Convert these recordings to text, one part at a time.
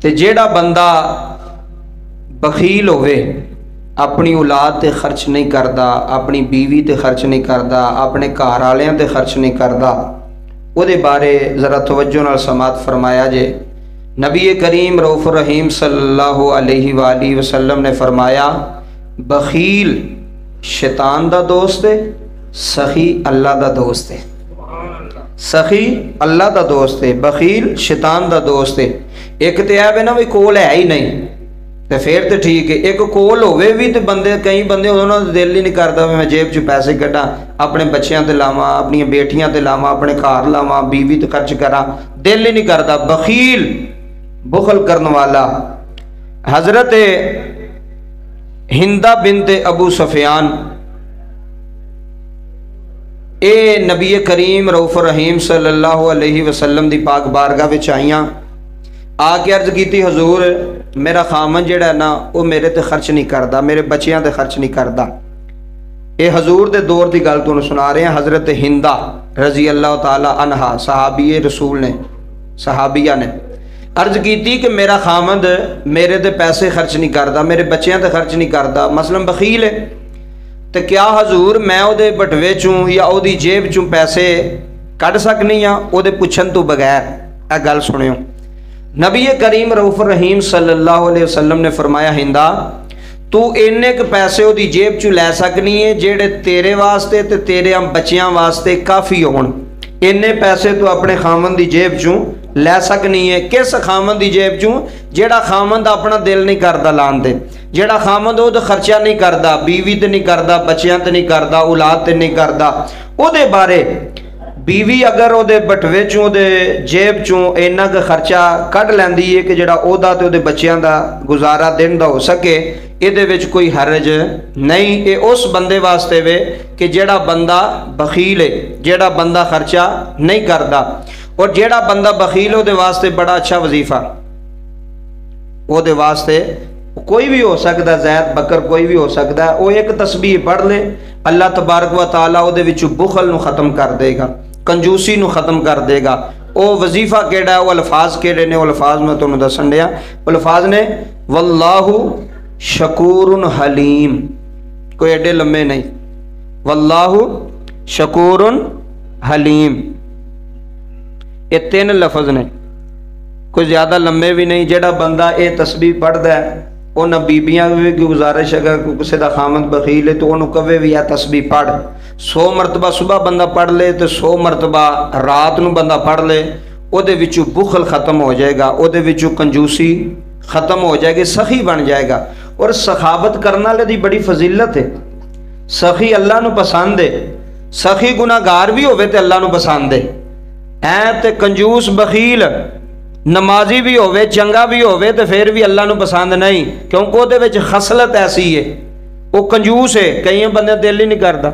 ते जेड़ा बंदा बखील होवे, अपनी औलाद ते खर्च नहीं करता, अपनी बीवी ते खर्च नहीं करता, अपने घर वालियां ते खर्च नहीं करता, उहदे बारे ज़रा तवज्जो नाल समात फरमाया जे। नबी करीम रऊफ़ रहीम सल्लल्लाहु अलैहि वसल्लम ने फरमाया, बखील शैतान दा दोस्त है, सखी अल्लाह दा दोस्त है। सखी अल्लाह दा दोस्त है, बखील शैतान दा दोस्त है। एक तो है ना भी कोल है ही नहीं तो फिर तो ठीक है, एक कोल होवे भी तो बंदे कई बंदे उन्होंने दिल ही नहीं करता मैं जेब च पैसे कढ़ा, अपने बच्चों ते लावां, अपनी बेटियां ते लावां, अपने घर लावां, बीवी ते खर्च करा, दिल ही नहीं करता। बखील बुखल करने वाला। हजरत हिंदा बिनते अबू सुफियान ए नबी करीम रऊफ़ रहीम सल्लल्लाहु अलैहि वसल्लम दी पाक बारगाह विच आईयां, आके अर्ज की हजूर मेरा खामन जिहड़ा ना वो मेरे ते खर्च नहीं करता, मेरे बच्चों ते खर्च नहीं करता। ये हजूर दे दौर की गल तुहानूं सुना रहे हैं। हज़रत हिंदा रजी अल्लाह ताला अनहा सहाबी रसूल ने, सहाबिया ने अर्ज की कि मेरा खामद मेरे ते पैसे खर्च नहीं करता, मेरे बच्चों ते खर्च नहीं करता, मसलन बखील है, तो क्या हजूर मैं उहदे बटवे चूँ या उहदी जेब चूँ पैसे कढ़ सकनी हाँ उहदे पुछन तो बगैर? यह गल सुनियो। नबी करीम रऊफ़ रहीम सल्लल्लाहु अलैहि वसल्लम ने फरमाया, हिंदा तू इन्ने क पैसे उहदी जेब चूँ लै सकनी है जेड़े तेरे वास्ते ते तेरे बच्चों वास्ते काफ़ी होण। इन्ने पैसे तू अपने खामन की जेब चूँ लै सकनी है। किस खामन की जेब चूँ? जेड़ा खामन दा अपना दिल नहीं करता लान दे, जेड़ा खामन वो खर्चा नहीं करता, बीवी ते नहीं करता, बच्चों ते नहीं करता, औलाद ते नहीं करता, उहदे बारे बीवी अगर उहदे बटवे चूँ उहदे जेब चूँ इन्ना क खर्चा कढ़ लैंदी है कि जेड़ा ओहदा ते उहदे बच्चों का गुजारा दिन दा हो सके, इहदे विच कोई हरज नहीं। ये उस बंदे वास्ते वे कि जेड़ा बंदा बखील है, जेड़ा बंदा खर्चा नहीं करता। और जेड़ा बंदा बखील उहदे वास्ते बड़ा अच्छा वजीफा, उहदे वास्ते कोई भी हो सकता, जैद बकर कोई भी हो सकता है, वो एक तस्बीह पढ़ ले, अल्लाह तबारक व तआला उहदे विचों बुखल नूं खत्म कर देगा, कंजूसी नूं खत्म कर देगा। वो वजीफा केड़ा है, वो अल्फाज केड़े ने, वो अल्फाज मैं तुहानूं दस्सण दिया। वो अल्फाज ने वल्लाहु शकूरुन हलीम, कोई एडे लम्बे नहीं, वल्लाहु शकूरुन हलीम, ये 3 लफज ने, कोई ज़्यादा लंबे भी नहीं। जेड़ा बंदा ये तस्बीह पढ़ता है उन्हें बीबियां भी गुजारिश अगर किसी का खामद बखील है तो उन्होंने कवे भी यह तस्बीह पढ़, 100 मरतबा सुबह बंदा पढ़ ले तो 100 मरतबा रात को बंदा पढ़ ले, उहदे विचों बुखल खत्म हो जाएगा, उहदे विचों कंजूसी खत्म हो जाएगी, सखी बन जाएगा। और सखावत करने वाले दी बड़ी फजीलत है। सखी अल्लाह नूं पसंद है, सखी गुनाहगार भी होवे ते अल्लाह नूं पसंद है। ऐ ते कंजूस बखील नमाजी भी होवे, चंगा भी होवे तो फिर भी अल्लाह नूं पसंद नहीं, क्योंकि उहदे विच खसलत ऐसी है, वो कंजूस है। कई बंदे दिल ही नहीं करता।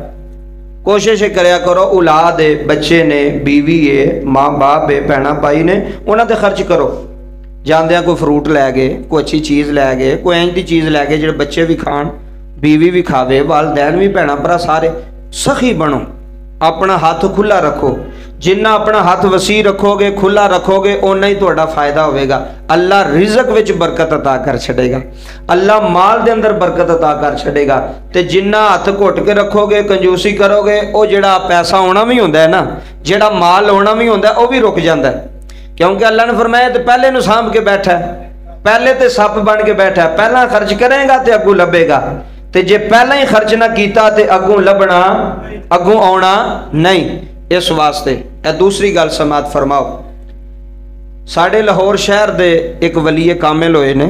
कोशिश करया करो, औलाद है, बच्चे ने, बीवी है, माँ बाप है, भैन भाई ने, उन्हां ते खर्च करो। जांदियां कोई फ्रूट लै गए, कोई अच्छी चीज़ लै गए, कोई इंज दी चीज़ लै गए जिहड़े बच्चे भी खाण, बीवी भी खावे, वालदैन भी, भैन भरा सारे। सखी बनो, अपना हाथ खुला रखो। जिन्ना अपना हाथ वसी रखोगे, खुला रखोगे, उन्ना ही तुहाडा फायदा होगा। अल्लाह रिज़क विच बरकत अता कर छड़ेगा, अल्लाह माल दे अंदर बरकत अता कर छड़ेगा। ते जिन्ना हाथ घुट के रखोगे, कंजूसी करोगे, वो जिहड़ा पैसा आना भी होंदा है ना, जिहड़ा माल आना भी होंदा है, वो भी रुक जाता है। क्योंकि अल्लाह ने फरमाया तो पहले नूं सांभ के बैठा है, पहले तो सप बन के बैठा है, पहला खर्च करेगा तो अगू लभेगा, तो जे पहला ही खर्च ना किया तो अगू लभना, अगू आना नहीं। इस वास्ते यह दूसरी गल समात फरमाओ। साढ़े लाहौर शहर दे एक वलीए कामिल होए ने,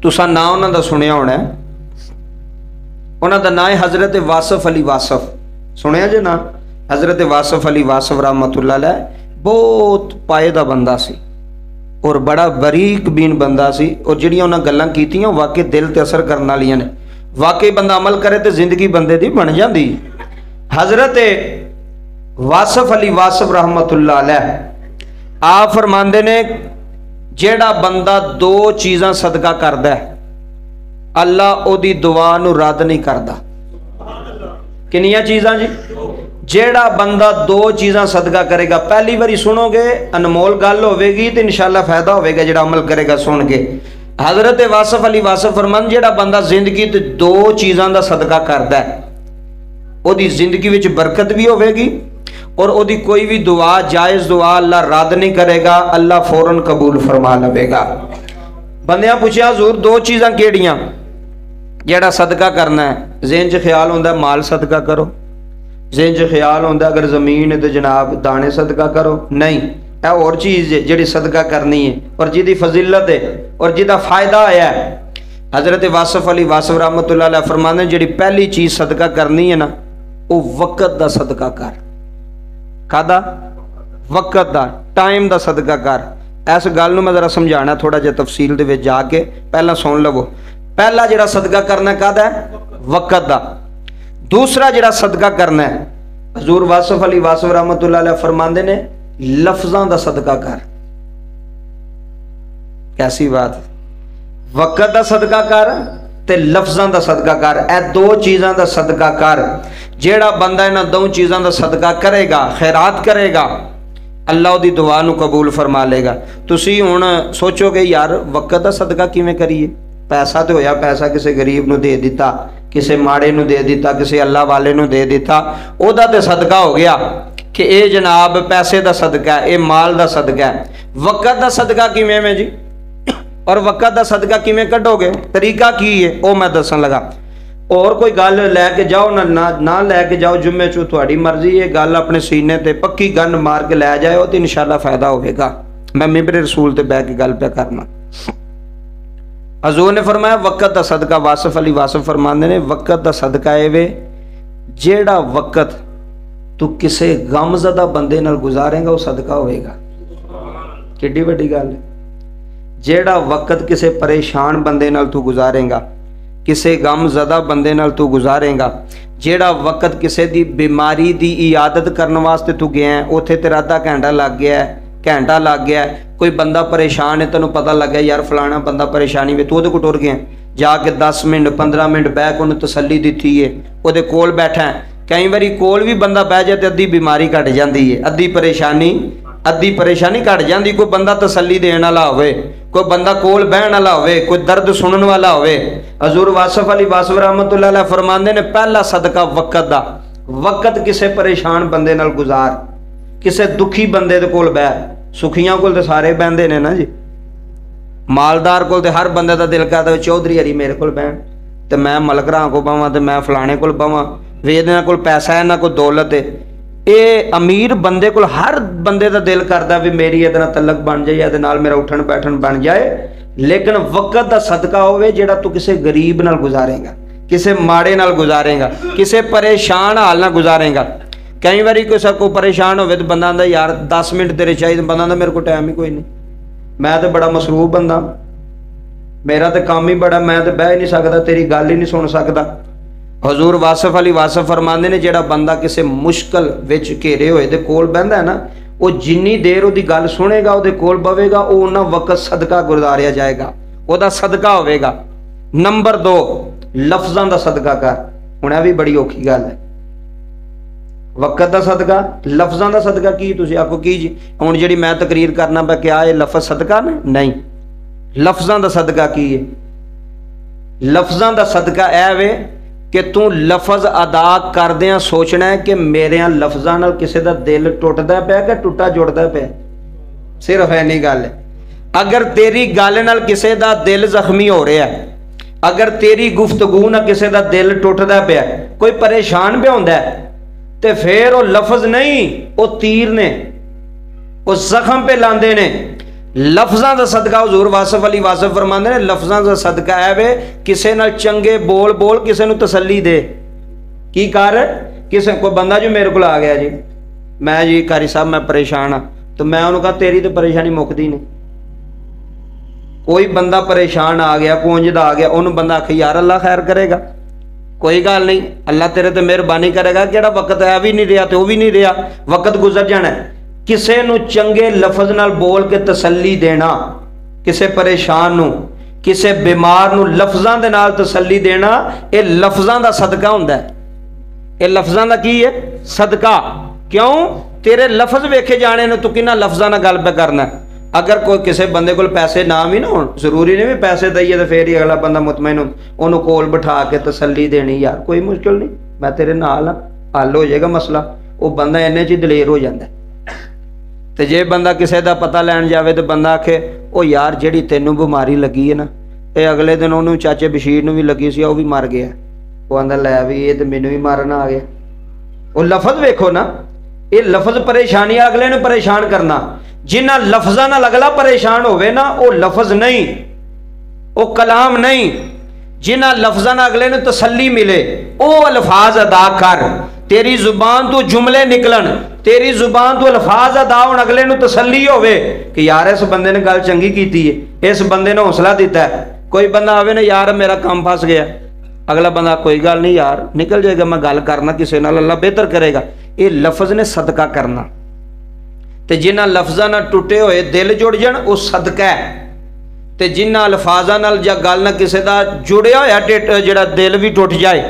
तुसा ना उन्हां दा सुनिया होना है। उन्हां दा नाम है हज़रत वासफ अली वासफ, सुनिया जे ना? हज़रत वासफ अली वासफ रहमतुल्लाह अलैह बहुत पाए दा बंदा सी और बड़ा बरीक बीन बंदा सी। और जिहड़ियां उन्हां गल्लां कीतियां वाकई दिल ते असर करने वालियां ने। वाकई बंदा अमल करे तो जिंदगी बंदे दी बन जाती। हज़रत वासफ अली वासफ रहमतुल्लाह अलैह आप फरमांदे ने, जेड़ा बंदा 2 चीज़ां सदका करदा है, अल्लाह ओदी दुआ नूं रद्द नहीं करदा। किन्नियां चीज़ां जी? जेड़ा बंदा दो चीज़ां सदका करेगा, पहली बारी सुनोगे अनमोल गल होगी तो इंशाअल्लाह फायदा होगा जेड़ा अमल करेगा सुन के। हजरत वासफ अली वासफ फरमान जेड़ा बंदा जिंदगी ते दो चीज़ों का सदका करता है ओदी जिंदगी विच बरकत भी होगी और ओदी कोई भी दुआ जायज़ दुआ अल्लाह रद्द नहीं करेगा, अल्लाह फौरन कबूल फरमा लवेगा। बंदियां पूछया हुजूर दो चीज़ां केड़ियां जेड़ा सदका करना है? ज़हन च ख्याल होंदा माल सदका करो, ज़हन च ख्याल होंदा अगर ज़मीन है तो जनाब दाने सदका करो, नहीं यह और चीज़ है जिहड़ी सदका करनी है और जिहदी फजीलत है और जिहदा फायदा आया है। हज़रत वासफ अली वासफ रहमतुल्लाह अलैह फरमाते जिहड़ी पहली चीज़ सदका करनी है ना वो वक़्त दा सदका कर। कादा? वक़्त दा, टाइम दा सदका कर। इस गल नूं मैं जरा समझाना थोड़ा जिहा तफसील दे विच जाके, पहला सुन लवो। पहला जिहड़ा सदका करना कादा है? वक़्त दा। दूसरा जिहड़ा सदका करना है हजूर वासफ अली वासफ रहमतुल्लाह अलैह फरमांदे ने लफ्ज़ां दा सदका कर। कैसी बात? वक़्त दा सदका कर ते लफ्ज़ां दा सदका कर। ए दो चीज़ां दा सदका कर। जेड़ा बंदा इन्हां दो चीज़ां दा सदका करेगा, खैरात करेगा, अल्लाह दी दुआ नूं कबूल फरमा लेगा। तुसी हुण सोचोगे यार वक़्त दा सदका किवें करिए? पैसा तो होया, पैसा किसी गरीब नूं दे दिता, किसी माड़े नूं दे दिता, किसी अल्लाह वाले नूं दे दिता, ओदा ते सदका हो गया कि ये जनाब पैसे दा सदका है, ये माल दा सदका है। वक़्त दा सदका किवें में जी? और वक़्त दा सदका किवें कढोगे? तरीका की है वो मैं दसन लगा। और कोई गल लैके जाओ ना लैके जाओ, जुम्मे चो तुहाड़ी मर्जी है, गल अपने सीने ते पक्की गन मार के लै जाओ तो इंशाअल्लाह फायदा होगा। मैं मिंबर रसूल ते बह के गल पे करना। हजूर ने फरमाया वक़्त दा सदका, वासफ अली वासफ फरमाते ने वक़्त दा सदका है वे जेड़ा वक़्त तू किसी गमज़दा बंदे नाल गुजारेगा वो सदका होएगा। किड्डी वड्डी गल है। जेड़ा वक़्त किसी परेशान बंदे नाल तू गुजारेगा, किसी गमज़दा बंदे नाल तू गुजारेगा, जेड़ा वक़्त किसी दी बीमारी दी इयादत करने वास्ते तू गया है, उत्थे तेरा आधा घंटा लग गया है, घंटा लग गया, कोई बंदा परेशान है, तेनों पता लग गया यार फलाना बंदा परेशानी में, तू उहदे कोल टुर गया, जाके 10 मिनट 15 मिनट बह के उन्हें तसल्ली दी है, उहदे कोल बैठा है। कई बारी कोल भी बंदा बह जाए तो अद्धी बीमारी घट जाती है, अद्धी परेशानी घट जाती। कोई बंदा तसल्ली देने वाला होवे, कोई बंदा कोल बहन वाला होवे, कोई दर्द सुनने वाला होवे। हजूर वासफ अली वासफ रहमतुल्लाह अलैह फरमांदे ने पहला सदका वक़्त दा। वक़्त किसी परेशान बंदे नाल गुजार, किसी दुखी बंदे दे कोल बह। सुखियां कोल तो सारे बहते ने ना जी, मालदार कोल तो हर बंदे का दिल करता चौधरी हरी मेरे को बहन, तो मैं मलकरां को बवां, तो मैं फलाने को बवां, वे इन्हां कोल पैसा है, इन्हां कोल दौलत है। ये अमीर बंदे को हर बंदे का दिल करता भी मेरी ये तलक बन जाए, ये मेरा उठन बैठन बन जाए। लेकिन वक़्त का सदका होवे जेड़ा तू किसी गरीब नाल गुजारेगा, किसी माड़े नाल गुजारेगा, किसी परेशान हाल नाल गुजारेगा। कई बार कोई परेशान हो तो बंदा आंदा यार 10 मिनट तेरे चाहिए, बंदा आंदा मेरे को टाइम ही कोई नहीं, मैं तो बड़ा मसरूफ बंदा, मेरा तो काम ही बड़ा, मैं तो बह ही नहीं सकता, तेरी गल ही नहीं सुन सकता। हजूर वासफ अली वासफ फरमाते ने जेड़ा बंदा किसी मुश्किल विच घेरे होए दे कोल बहंदा है ना, वो जिन्नी देर उहदी गल सुनेगा, उहदे कोल बवेगा, वो उन्ना वक़्त सदका गुजारिया जाएगा, उहदा सदका होवेगा। नंबर 2 लफ्ज़ां दा सदका कर। हुण भी बड़ी औखी गल है, वक़्त दा सदका, लफ्ज़ां दा सदका की तुसीं आखो की जी? हुण जिहड़ी मैं तकरीर करना पा क्या ये लफ्ज़ सदका ने? नहीं, लफ्ज़ां दा सदका की है? लफ्ज़ां दा सदका ऐ वे कि तू लफज अदा करदियां सोचना है कि मेरे लफ्ज़ां नाल किसी का दिल टुटदा पिया कि टुटा जुड़दा पिया। सिर्फ इन्नी गल है। अगर तेरी गल नाल किसी का दिल जख्मी हो रहा है, अगर तेरी गुफ्तगू नाल किसी का दिल टुटदा पिया, कोई परेशान भी होंदा है, तो फिर वो लफ्ज़ नहीं, वो तीर ने, वो जख्म पे लांदे ने। लफ्ज़ां दा सदका हजूर वासफ अली वासफ फरमांदे ने लफ्ज़ां दा सदका है वे किसी नाल चंगे बोल बोल किसी नूं तसल्ली दे। की कर? किसी कोई बंदा जो मेरे को आ गया जी, मैं जी कारी साहब मैं परेशान हाँ, तो मैं उन्होंने कहा तेरी तो परेशानी मुकदी नहीं। कोई बंदा परेशान आ गया, कुंजदा आ गया, उन्होंने बंदा आखे यार अल्लाह खैर करेगा, कोई गल नहीं, अल्लाह तेरे ते मेहरबानी करेगा, कि वक्त है भी नहीं रहा तो वह भी नहीं रहा, वक्त गुजर जाना है। किसी नूं चंगे लफज नाल बोल के तसल्ली देना, किसी परेशान नूं, किसी बीमार नूं लफजां दे नाल तसल्ली देना, ये लफजां दा सदका हुंदा है। ये लफ्ज़ां दा की है सदका। क्यों? तेरे लफज वेखे जाने ने, तू किन्ना लफ्ज़ां नाल गल पे करना। अगर कोई किसी बंदे को पैसे ना भी ना हो, जरूरी नहीं भी पैसे दईए तो फिर ही अगला बंदा मुतमईन हो, उन्होंने कोल बिठा के तसल्ली देनी, यार कोई मुश्किल नहीं, मैं तेरे नाल हाँ, हल हो जाएगा मसला। वो बंदा इन्ने च दलेर हो जाता है। तो जे बंदा किसी का पता लैन जाए तो बंदा आखे ओ यार जिहड़ी तैनूं बीमारी लगी है ना, ये अगले दिन उन्होंने चाचे बशीर भी लगी सी, वो भी मर गया। वो आंदा लै भी ये तो मैनू भी मारना आ गया। वो लफज वेखो ना, ये लफज परेशानी अगले ने परेशान करना। जिन्हां लफजां नाल अगला परेशान होवे ना, वो लफज नहीं, वो कलाम नहीं। जिन्हां लफजां नाल अगले ने तसल्ली मिले, वो अल्फाज अदा कर। तेरी जुबान तो जुमले निकलन, तेरी जुबान तो अल्फाज अदा होण, अगले नूं तसल्ली होवे कि यार इस बंदे ने गल चंगी कीती है, इस बंदे ने हौसला दिता है। कोई बंदा आवे ना, यार मेरा काम फस गया, अगला बंदा कोई गल नहीं यार निकल जाएगा, मैं गल करना किसी नाल, अल्लाह बेहतर करेगा। ये लफज ने सदका करना। तो जिन्हां लफजां नाल टुटे हुए दिल जुड़ जाण, वो सदका है। तो जिन्हां अल्फाजां नाल जां गल नाल किसी दा जुड़िया होया जिहड़ा दिल भी टुट जाए,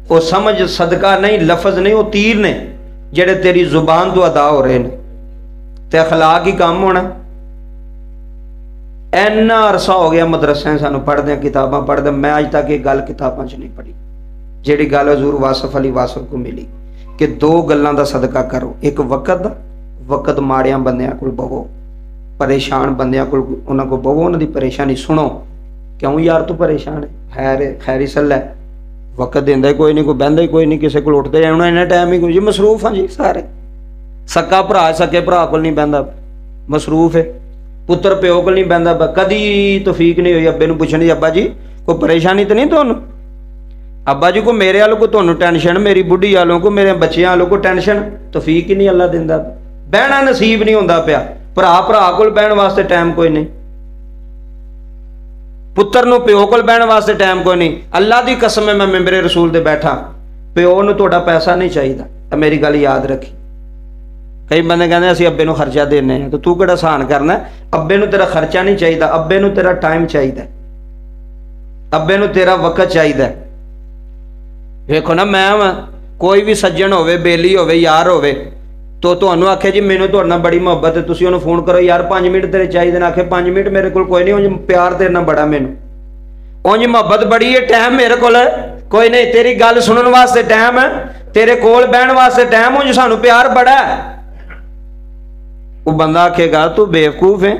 वो समझ सदका नहीं, लफज नहीं, वो तीर ने जिहड़े तेरी जुबान तो अदा हो रहे हैं। तो अखलाक ही काम होना। इन्ना अरसा हो गया मदरसे सानू पढ़दे, किताबां पढ़दे, मैं अज तक ये गल किताबां च नहीं पढ़ी जिहड़ी गल हजूर वासफ अली वासफ को मिली कि दो गल्लां दा सदका करो। एक वक़्त दा, वक़्त माड़ियां बंदियां कोल बवो, परेशान बंदियां कोल उन्हां कोल बवो, उन्हां दी परेशानी सुनो। क्यों यार तू परेशान है, खैर सल है, वक़्त देंदा ही कोई नहीं, कोई बहंदा ही कोई नहीं, किसी को उठते रहना इन्ना टाइम ही कोई जी, मसरूफ हाँ जी सारे। सक्का भरा सके भरा कोल नहीं बहंदा, मसरूफ है। पुत्र प्यो कोल नहीं बहंदा, कदी तौफीक नहीं हुई अब्बे नूं पुछण दी, अब्बा जी कोई परेशानी तो नहीं तुहानूं, अब्बा जी को मेरे वालों को तुहानूं टेंशन, मेरी बुढ़ी वालों को, मेरे बच्चों वालों को टेंशन, तौफीक ही नहीं अल्लाह दिंदा। बहना नसीब नहीं होंदा पिया, भरा भरा कोल बहन वास्ते टाइम कोई नहीं, पुत्र नूं प्यो कोल बहन वास्ते टाइम कोई नहीं। अल्लाह दी कसम है, मैं मिंबरे रसूल दे बैठा, प्यो नूं तुहाडा पैसा नहीं चाहिदा, मेरी गल याद रखी। कई बंदे कहते असीं अब्बे नूं खर्चा देने, तो तू किहड़ा सहन करना, अब्बे नूं तेरा खर्चा नहीं चाहिए, अब्बे नूं तेरा टाइम चाहिए, अब्बे नूं तेरा वक़्त चाहिए। देखो ना, मैं कोई भी सज्जन होवे, बेली होवे, यार होवे, तो तुहानूं आखे जी मैनूं तुहाडे नाल बड़ी मुहब्बत है, तुसीं उहनूं फोन करो यार 5 मिनट तेरे चाहिए ने, आखे 5 मिनट मेरे कोल कोई नहीं, उंज प्यार तेरे नाल बड़ा, मैनूं उंज मुहब्बत बड़ी है, टाइम मेरे कोल कोई नहीं, तेरी गल सुनने वास्ते टाइम है, तेरे कोल बहन वास्ते टाइम, उंज सानूं प्यार बड़ा है। वो बंदा आखेगा तू बेवकूफ है,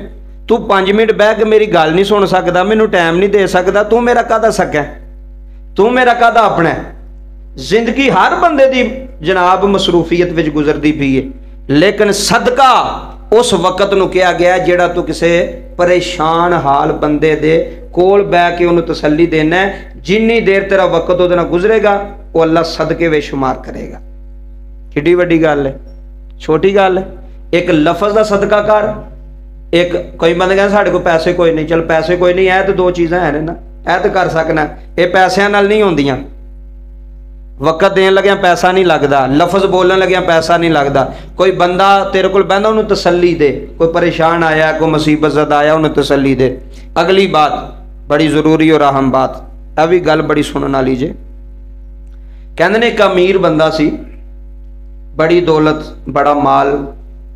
तू 5 मिनट बह के मेरी गल नहीं सुन सकता, मैनू टाइम नहीं दे सकता, तू मेरा काहदा सका, तू मेरा काहदा अपना है। जिंदगी हर बंदे दी जनाब मसरूफियत विच गुजरदी पई है, लेकिन सदका उस वक़्त नूं कहा गया जिहड़ा तू किसी परेशान हाल बंदे दे कोल बह के उन्होंने तसल्ली देना है। जिन्नी देर तेरा वक़्त उहदे नाल गुजरेगा, वो अल्लाह सदके वे शुमार करेगा। किड्डी वड्डी गल है, छोटी गल है। एक लफज का सदका कर, एक कोई बंदे कहते साढ़े को पैसे कोई नहीं, चल पैसे कोई नहीं है तो दो चीज़ां हैं ना, यह तो कर सकना, ये पैसों नाल नहीं होंदियां। वक़्त देन लग्या पैसा नहीं लगता, लफज बोलन लग्या पैसा नहीं लगता। कोई बंदा तेरे को बहना उन्होंने तसल्ली दे, कोई परेशान आया, कोई मुसीबत ज़द आया, उन्हें तसल्ली दे। अगली बात बड़ी ज़रूरी और अहम बात, यह भी गल बड़ी सुनने वाली जे। कहते ने एक अमीर बंदा सी, बड़ी दौलत, बड़ा माल,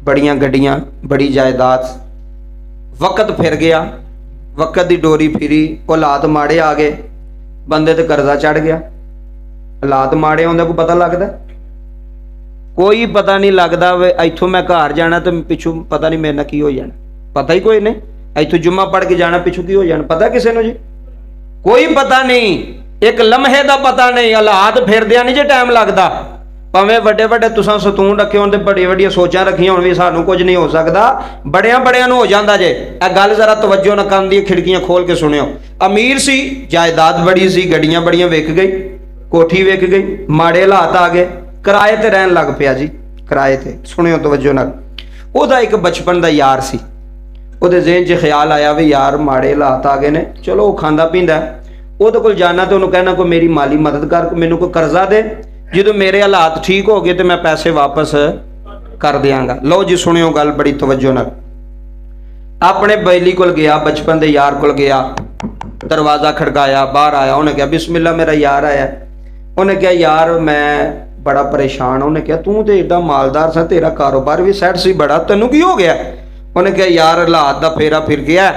बड़ियां गड्डियां, बड़ी जायदाद। वक़्त फिर गया, वक़्त की डोरी फिरी, हालात माड़े आ गए, बंदे ते कर्जा चढ़ गया। हालात माड़े होंदे को पता लगता, कोई पता नहीं लगता। वे इथों मैं घर जाना तो पिछू पता नहीं मेरे नाल की हो जाना, पता ही कोई नहीं। इथों जुम्मा पढ़ के जाना, पिछू की हो जाना, पता किसी नूं जी, कोई पता नहीं, एक लम्हे का पता नहीं। हालात फिरदियां नहीं जे टाइम लगता, भावें वड्डे वड्डे तुसां सतून रखे होण ते बड़ी वड्डियां सोचां रखियां होण, भी सानूं कुछ नहीं हो सकता, बड़ियां बड़ियां नूं हो जांदा जे। यह गल जरा तवज्जो नाल कंन दी खिड़कियां खोल के सुनियो। अमीर सी, जायदाद बड़ी सी, गड्डियां बड़ियां विक गई, कोठी विक गई, माड़े हालात आ गए, किराए ते रहन लग पिया जी, किराए ते। सुनियो तवज्जो नाल। उहदा एक बचपन दा यार सी, उहदे ज़हन च ख्याल आया भी यार माड़े हालात आ गए ने, चलो वह खांदा पींदा, उहदे कोल जाना तो उन्होंने कहना कोई मेरी माली मदद कर, मैनूं कोई कर्जा दे, जो मेरे हालात ठीक हो गए तो मैं पैसे वापस कर देंगा। लो जी सुनियो गल बड़ी तवज्जो नाल। अपने बैली कोल गया, बचपन के यार कोल गया, दरवाज़ा खड़काया, बाहर आया, उन्हें कहा बिस्मिल्लाह मेरा यार आया। उन्हें कहा यार मैं बड़ा परेशान। उन्हें कहा तू तो एडा मालदार सा, तेरा कारोबार भी सैट सी बड़ा, तेनों की हो गया? उन्हें कहा यार हालात का फेरा फिर गया,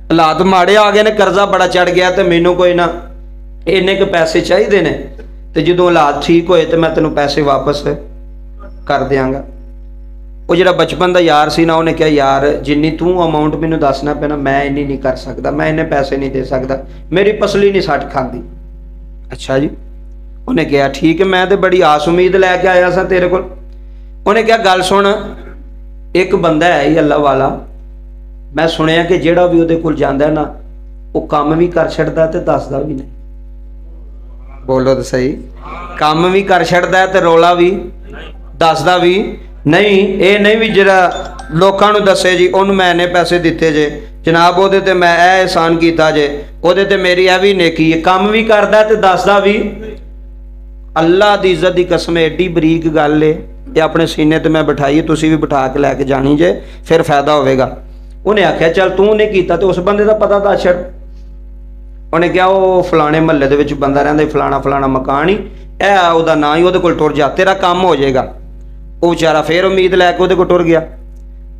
हालात माड़े आ गए ने, कर्जा बड़ा चढ़ गया, तो मैनू कोई ना इन्ने क पैसे चाहिए ने, तो जो हालात ठीक होए तो मैं तेनों पैसे वापस कर देंगा। वो जो बचपन का यार सी ना, उन्हें कहा यार जिन्नी तू अमाउंट मैनू दसना पैना, मैं इन्नी नहीं कर सकता, मैं इन्ने पैसे नहीं दे सकता, मेरी पसली नहीं सट खाती। अच्छा जी। उन्हें कहा ठीक है, मैं तो बड़ी आस उम्मीद लैके आया सा तेरे को। उन्हें कहा गल सुन, एक बंदा है ही अल्लाह वाला, मैं सुनिया कि जेड़ा भी उहदे कोल जांदा है ना, वो काम भी कर छड़दा ते दसदा भी नहीं। बोलो तो सही, काम भी कर छड़दा है ते रौला भी दसदा भी नहीं। ये नहीं भी जरा लोकां नूं दसे जी उन्होंने मैं इन्ने पैसे दिते जे जनाब, वो ते मैं ए एहसान किया जे, वो ते मेरी यह भी नेकी है, काम भी करदा ते दसदा भी। अल्लाह दी इज्जत दी कसम एडी बरीक गल है, ये अपने सीने ते मैं बिठाई, तुसी भी बिठा के लैके जानी जे, फिर फायदा होगा। उन्हें आख्या चल तू नहीं कीता तो उस बंदे का पता दस छड़। उन्हें कहा वो फलाने महल्ले दे विच बंदा रहिंदा, फलाना फलाना मकान ही है, उसका ना ही, उहदे कोल टुर जा, तेरा काम हो जाएगा। वो बेचारा फिर उम्मीद लैके उहदे कोल टुर गया,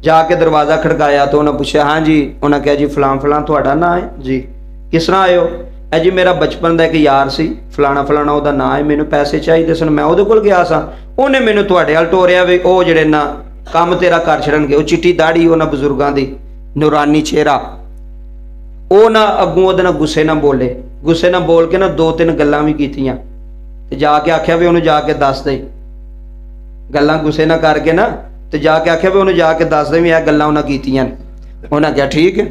जाके दरवाज़ा खड़काया तो उन्हें पूछा हाँ जी। उन्हें कहा जी फलां फलां तुहाडा नाम है जी, किस तरह आए हो? है जी मेरा बचपन का एक यार सी फलाना फलाना उसका नाम है, मैनू पैसे चाहिए सन, मैं उहदे कोल गया सा, उन्हें मैनू तुहाडे अल टोरिया वे वो जिहड़े ना काम तेरा कर छड़नगे, वो चिट्टी दाड़ी उन्होंने बजुर्गों की नूरानी चेहरा, वो ना अगों उहदे नाल गुस्से ना बोले, गुस्से ना बोल के ना दो तीन गल्लां भी कीतियां, ते जाके आख्या भी उन्हें जाके दस दे, गल्लां गुस्से ना करके ना, तो जाके आख्या भी उन्हें जाके दस दे भी यह गल्लां उन्हें कीतियां। उन्हें क्या ठीक है।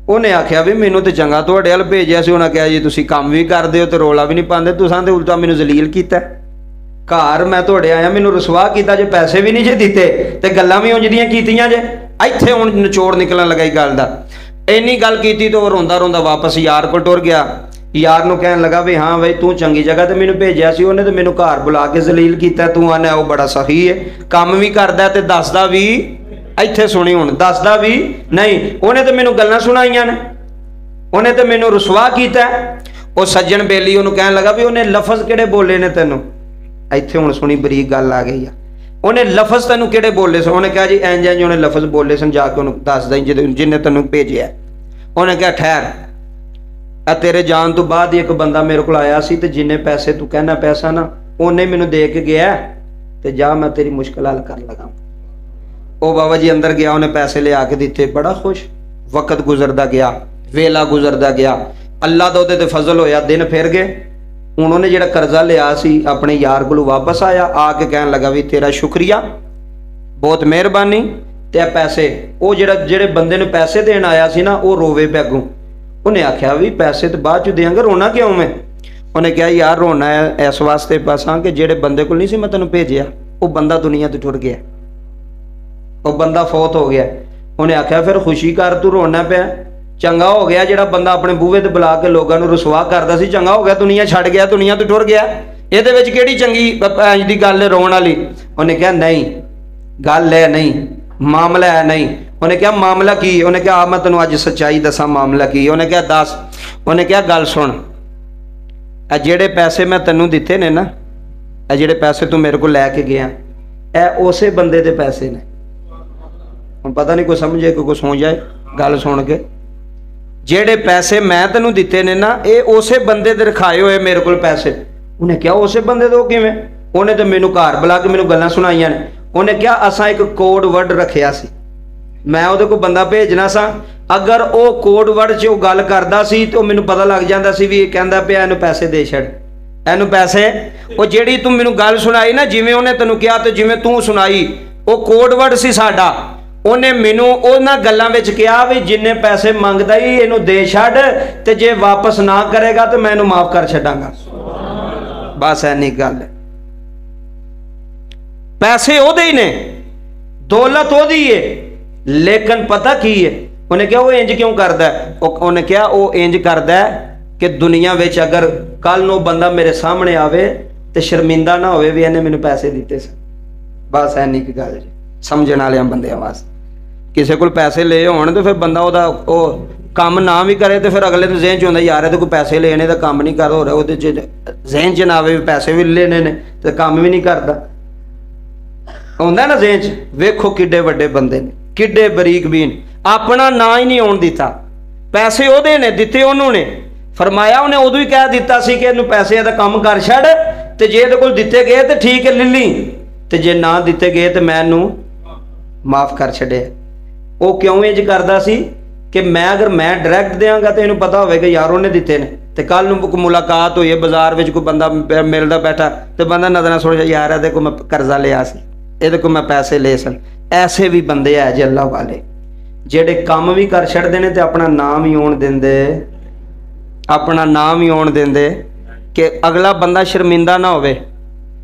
उन्हें आख्या भी मैनू तो चंगा तुहाडे अल भेजिया सी। उन्हें कहा जी तुसीं काम भी करदे हो तो रौला भी नहीं पाते, तुसां ते उल्टा मैनू जलील कीता, घर मैं तुहाडे आया मैनू रसवा किया जे, पैसे भी नहीं जे दिते ते गल्लां भी उंज दियां कीतियां जे। इत्थे हुण निचोड़ निकलन लगा गल दा। इन्नी गल कीती तो रोंदा रोंदा वापस यार कोल टुर गया। यार नूं कहन लगा भी हाँ बई तू चंगी जगह ते मैनू भेजिया सी, उन्हें तो मैनू घर बुला के जलील किया, तू आना वो बड़ा सही है, काम भी करदा ते दसदा भी, इत्थे सुनी हुण दसदा भी नहीं, उन्हें तो मैनू गल्लां सुनाइयां ने, उन्हें तो मैनू रसवा किया। वो सज्जन बेली उन्होंने कहन लगा भी उन्हें लफज किहड़े बोले ने तैनू, इत्थे हुण सुनी बरीक गल आ गई है, उन्हें लफज तैनू किहड़े बोले सन? उन्हें कहा जी इंज इंज उन्हें लफज बोले सन, जाके उन्हें दस दई जिन्हें तैनू भेजिया। उन्हें कहा ठहर, तेरे जान तो बाद एक बंदा मेरे को आया सी, ते जिन्हें पैसे तू कहना पैसा ना उन्हें मैनू दे के गया, ते जा मैं तेरी मुश्किल हल कर लगा। वो बाबा जी अंदर गया, उन्हें पैसे ले आके दिते, बड़ा खुश। वक्त गुजरता गया, वेला गुजरता गया, अल्लाह का उहदे ते फजल होया, दिन फिर गए। उन्होंने जिहड़ा कर्जा लिया सी अपने यार को वापस आया, आके कहन लगा भी तेरा शुक्रिया, बहुत मेहरबानी, ते पैसे वो जिहड़े बंदे ने पैसे देन आया सी ना, वो रोवे पे अगों। उन्हें आख्या भी पैसे तो बाद च देंगे, रोना क्यों मैं? उन्हें कहा यार रोना है इस वास्ते पासा कि जेड़े बंदे को नहीं सी मैं तेन भेजिया, वो बंदा दुनिया तो टुर गया, वो बंदा फौत हो गया। उन्हें आख्या फिर खुशी कर, तू रोना पिया, चंगा हो गया जेड़ा बंदा अपने बूहे ते बुला के लोगों को रसवा करता सी, चंगा हो गया, दुनिया छड़ गया, दुनिया तो टुर गया, ये विच किहड़ी चंगी इंज दी गल रोण वाली? उन्हें कहा नहीं गल है नहीं, मामला है नहीं। उन्हें कहा मामला की? उन्हें कहा मैं तेनों अज सच्चाई दसा मामला की। उन्हें कहा दस। उन्हें कहा गल सुन, ए जेड़े पैसे मैं तेनों दिते ने ना, ए जेड़े पैसे तू मेरे को लैके गया, ए उसे बंदे दे पैसे ने। हुण पता नहीं कोई समझे कोई सो जाए गल सुन के, जेड़े पैसे मैं तेनों दिते ने ना, ये उसे बंदे दे रखाए हुए मेरे को पैसे। उन्हें क्या उसे बंदे दो किवें? उन्हें तो मैनू घर बुला के मैनू गल्लां सुनाइयां ने। उन्हें क्या असां एक कोड वर्ड रखिया सी, मैं उहदे कोल बंदा भेजना सा, अगर वो कोड वर्ड च गल करदा सी तो मैनू पता लग जांदा सी भी ये कहंदा पिया इहनूं पैसे दे छड़, इहनूं पैसे। वो जिहड़ी तू मैनू गल सुनाई ना, जिवें उन्हें तैनूं कहा ते जिवें तू सुनाई, वो कोड वर्ड सी साडा। उन्हें मैनू उन्हां गल्लां विच कहा भी जिन्ने पैसे मंगदा ही इहनूं दे छड़, ते जे वापस ना करेगा तो मैं इहनूं माफ कर छड्डांगा। बस इन्नी गल है। पैसे ओहदे ही ने, दौलत ओहदी है, लेकिन पता की है? उन्हें क्या वो इंज क्यों करदा है? उन्हें क्या वो इंज करदा है कि दुनिया विच अगर कल नूं बंदा मेरे सामने आवे तो शर्मिंदा ना होवे भी इन्हें मैनूं पैसे दिते सन। बस इन्नी की गल समझण वाले बंदे वास्ते। किसी को पैसे ले होण तो फिर बंदा ओहदा काम ना भी करे तो फिर अगले दिन जहन च होंदा यार तो कोई पैसे लेने तो काम नहीं कर हो रहा, वो जहन च ना आवे पैसे भी लेने ने तो काम भी नहीं करता, आउंदा ना जहन च। वेखो किड्डे वड्डे बंदे ने, किड्डे बरीक भी ने, अपना ना ही नहीं आउण दिता, पैसे ओहदे ने दिते उन्होंने, फरमाया उन्हें उदों ही कह दिता सी कि इहनूं पैसे दा काम कर छड़, ते जे इहदे कोल दिते गए तो ठीक है लिली, ते जे ना दिते गए तो मैं इहनूं माफ़ कर छड़िया। वो क्यों इंज करदा सी कि मैं अगर मैं डायरैक्ट देंगा तो इन्हूं पता होवेगा यार उन्हें दिते ने, तो कल नूं कोई मुलाकात होई बाजार में कोई बंदा मिलदा बैठा तो बंदा नज़र सुन यार इहदे को मैं कर्जा लिया सी, इहदे को मैं पैसे ले सन। ऐसे भी बंदे है जी अल्लाह वाले जेडे काम भी कर छड़दे ने ते अपना नाम ही आउण दिंदे, अपना नाम ही आउण दिंदे कि अगला बंदा शर्मिंदा ना होवे।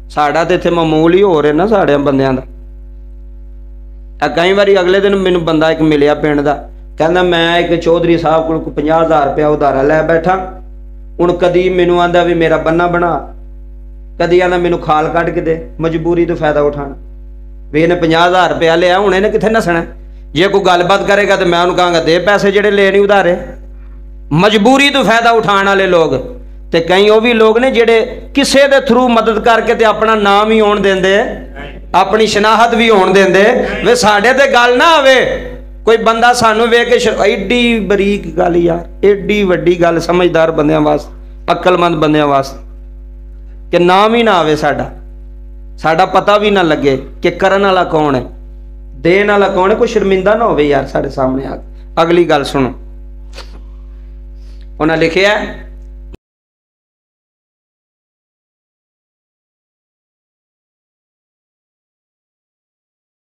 साडा ते इत्थे मामूल ही हो रहा ना साढ़े बंदियां दा। कई बार अगले दिन मैनू बंदा एक मिलिया पिंड दा, कहंदा मैं एक चौधरी साहब को 50,000 रुपया उधारा लै बैठा, हुण कदी मैनू आंदा भी मेरा बन्ना बना, कदी आंदा मैनू खाल कढ के दे, मजबूरी तो फायदा उठाना भी इन्हें 50,000 रुपया लिया, हुण इन्हें कित्थे नसना। जे कोई गलबात करेगा तो मैं उन्होंने कहांगा दे पैसे जेडे लेने उधारे। मजबूरी तो फायदा उठाने वाले लोग ते कई वो भी लोग ने जेडे किसी के थ्रू मदद करके ते अपना नाम ही होण देंदे, अपनी शनाहत भी होण देंदे, वे साडे ते गल ना आवे कोई बंदा सानू वेख के एड्डी बरीक गल यार, एड्डी वड्डी गल समझदार बंदियां वास्ते, अक्लमंद बंदियां वास्ते कि नाम ही ना आवे साडा, साडा पता भी ना लगे कि करन वाला कौन है, देन वाला कौन है, कोई शर्मिंदा ना होवे यार साडे सामने आ। अगली गल सुनो, उन्हें लिखिया